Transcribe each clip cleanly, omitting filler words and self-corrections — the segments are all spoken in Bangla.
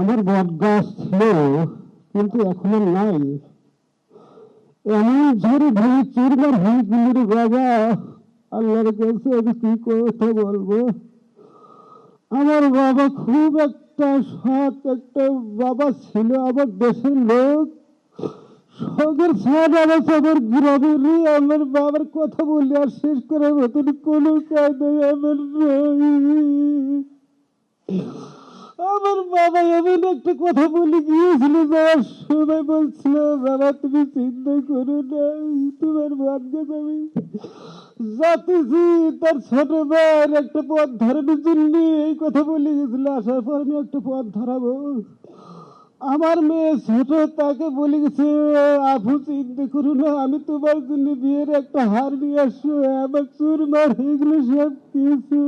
আমার বট গাছ ছিল, কিন্তু এখন আর নাই। এমন ঝড়ে ভেঙে চুরমার হয়ে গেল বাবা, আল্লাহর কাছে আমি কি কথা বলবো। আমার বাবা খুব একটা সৎ একটা বাবা ছিল, আমার দেশের লোক, সগের ছাড় আমার গ্রামের। আমার বাবার কথা বললে আর শেষ করার মতন কোনো কায়দা আমার নেই। আমার বাবা এমন একটা কথা বলে গিয়েছিল, যাওয়ার সময় বলছিল, বাবা তুমি চিন্তা করো না, তোমার ভাগ্যে আমি যাতেছি তার ছোট ভাইয়ের একটা পথ ধরানোর জন্য এই কথা বলে গেছিল। আসার পর আমি একটা পথ ধরাবো, আমার মেয়ে ছোট, তাকে বলে গেছে, আপু চিন্তা করো না, আমি তোমার জন্য বিয়ের একটা হার নিয়ে আসবো। আমার চুরমার হয়ে গেল সব কিছু।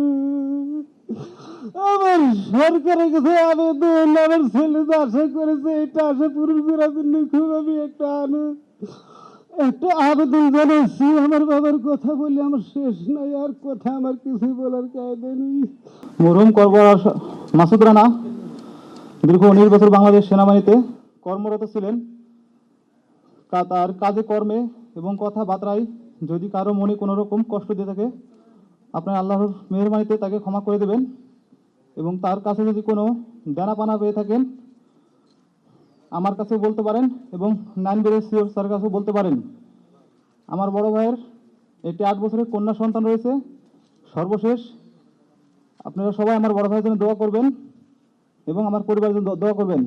আমার সরকারের কাছে আবেদন, আমার ছেলে যে আশা করেছে এটা আশা পূরণ করার জন্য খুব আমি একটা আবেদন জানাচ্ছি। আমার বাবার কথা বলি আমার শেষ নাই, আর কথা আমার কিছু বলার কায়দা নেই। মরহুম কর্পোরাল মাসুদ রানা দীর্ঘ 19 বছর বাংলাদেশ সেনাবাহিনীতে কর্মরত ছিলেন। তার কাজে কর্মে এবং কথাবার্তায় যদি কারো মনে কোনো রকম কষ্ট দিয়ে থাকে, আপনার আল্লাহর মেহেরবানিতে তাকে ক্ষমা করে দেবেন। এবং তার কাছে যদি কোনো দেনা পানা পেয়ে থাকেন, আমার কাছেও বলতে পারেন এবং 9 বেড়ে সিওর স্যারের কাছেও বলতে পারেন। আমার বড় ভাইয়ের একটি 8 বছরের কন্যা সন্তান রয়েছে। সর্বশেষ আপনারা সবাই আমার বড় ভাইয়ের জন্য দোয়া করবেন এবং আমার পরিবারের জন্য দোয়া করবেন।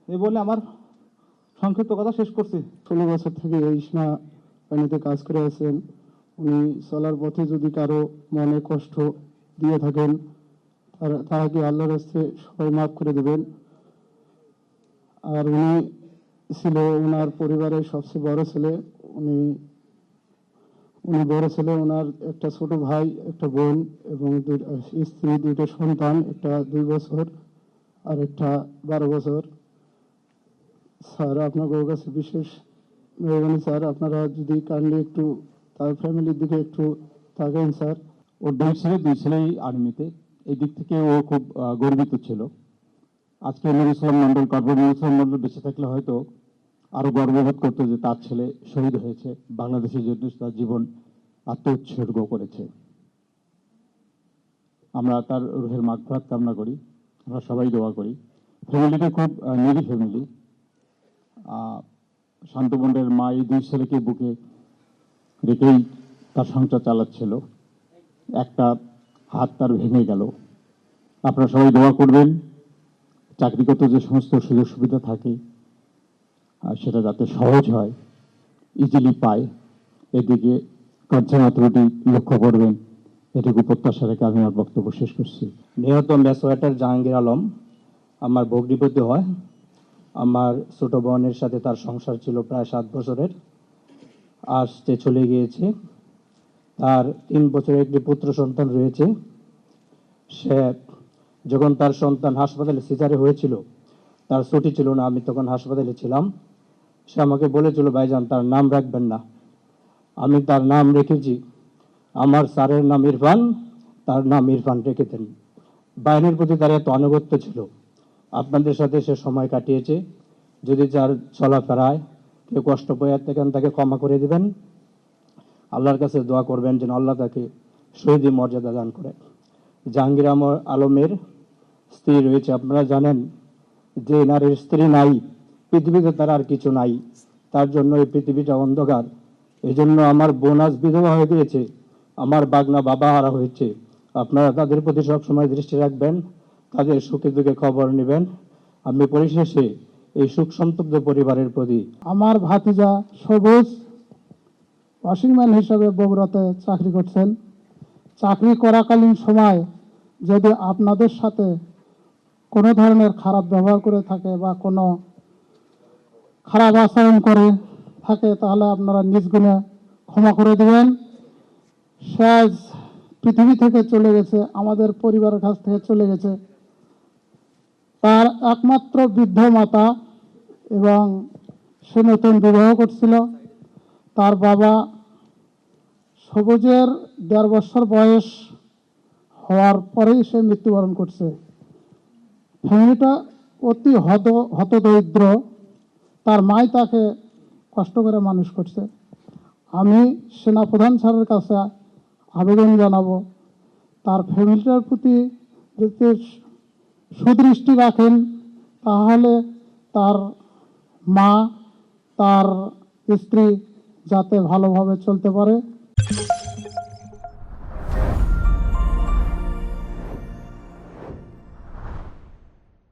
এই বলে আমার সংক্ষিপ্ত কথা শেষ করছি। 16 বছর থেকে এই সেনাবাহিনীতে কাজ করে আছেন। উনি চলার পথে যদি কারো মনে কষ্ট দিয়ে থাকেন, তাহাকে আল্লাহর কাছে সবাই মাফ করে দেবেন। আর উনি ছিল ওনার পরিবারের সবচেয়ে বড় ছেলে। উনি বড় ছেলে, ওনার একটা ছোট ভাই, একটা বোন এবং স্ত্রী, 2টা সন্তান, একটা 2 বছর আর একটা 12 বছর। স্যার আপনাদের কাছে বিশেষ মেহরবানি স্যার, আপনারা যদি কাইন্ডলি একটু তার ফ্যামিলির দিকে একটু তাকান স্যার। ওর দুই ছেলেই আর্মিতে, এই দিক থেকে ও খুব গর্বিত ছিল। আজকে নুরুল ইসলাম মন্ডল, কর্পোরেট নুরুল ইসলাম মন্ডল বেঁচে থাকলে হয়তো আরো গর্ববোধ করতো যে তার ছেলে শহীদ হয়েছে, বাংলাদেশের জন্য তার জীবন আত্মোৎসর্গ করেছে। আমরা তার রুহের মাগফিরাত কামনা করি, আমরা সবাই দোয়া করি। ফ্যামিলিটা খুব নিরি ফ্যামিলি। শান্তবন্ডের মা এই 2 ছেলেকে বুকে রেখেই তার সংসার চালাচ্ছিল। একটা হাত তার ভেঙে গেল। আপনারা সবাই দোয়া করবেন, চাকরিগত যে সমস্ত সুযোগ সুবিধা থাকে সেটা যাতে সহজ হয়, ইজিলি পায়, এদিকে কনসার্ন অথরিটি লক্ষ্য করবেন, এটুকু প্রত্যাশা রেখে আমি আমার বক্তব্য শেষ করছি। নিহত মেসোয়াটার জাহাঙ্গীর আলম আমার ভগ্নিপতি হয়। আমার ছোট বোনের সাথে তার সংসার ছিল প্রায় 7 বছরের। আজ সে চলে গিয়েছে। তার 3 বছরের একটি পুত্র সন্তান রয়েছে। সে যখন তার সন্তান হাসপাতালে সিজারে হয়েছিল, তার ছুটি ছিল না, আমি তখন হাসপাতালে ছিলাম। সে আমাকে বলেছিল, ভাইজান তার নাম রাখবেন না। আমি তার নাম রেখেছি, আমার স্যারের নাম ইরফান, তার নাম ইরফান রেখে দেন। বাহিনীর প্রতি তার এত আনুগত্য ছিল। আপনাদের সাথে সে সময় কাটিয়েছে। যদি যার চলাফেরায় কেউ কষ্ট পেয়ে থাকেন, তাকে ক্ষমা করে দিবেন। আল্লাহর কাছে দোয়া করবেন যেন আল্লাহ তাকে শহীদের মর্যাদা দান করে। জাহাঙ্গীর আলমের স্ত্রী রয়েছে। আপনারা জানেন যে নারীর স্ত্রী নাই, পৃথিবীতে তার আর কিছু নাই। তার জন্য এই পৃথিবীটা অন্ধকার। এই জন্য আমার বোন আজ বিধবা হয়ে গিয়েছে, আমার বাগনা বাবা হারা হয়েছে। আপনারা তাদের প্রতি সবসময় দৃষ্টি রাখবেন, তাদের সুখে দুঃখে খবর নেবেন। আমি পরিশেষে এই সুখ সন্তপ্ত পরিবারের প্রতি, আমার ভাতিজা সবুজ ওয়াশিংম্যান হিসেবে বগুড়াতে চাকরি করছেন। চাকরি করাকালীন সময় যদি আপনাদের সাথে কোনো ধরনের খারাপ ব্যবহার করে থাকে বা কোনো খারাপ আচরণ করে থাকে, তাহলে আপনারা নিজ গুণে ক্ষমা করে দেবেন। সে আজ পৃথিবী থেকে চলে গেছে, আমাদের পরিবারের কাছ থেকে চলে গেছে। তার একমাত্র বৃদ্ধ মাতা এবং সে নতুন বিবাহ করছিল। তার বাবা সবুজের 1.5 বছর বয়স হওয়ার পরেই সে মৃত্যুবরণ করছে। ফ্যামিলিটা অতি হতদরিদ্র, তার মাই তাকে কষ্ট করে মানুষ করছে। আমি সেনাপ্রধান স্যারের কাছে আবেদন জানাবো, তার ফ্যামিলিটার প্রতি যদি সুদৃষ্টি রাখেন, তাহলে তার মা, তার স্ত্রী যাতে ভালোভাবে চলতে পারে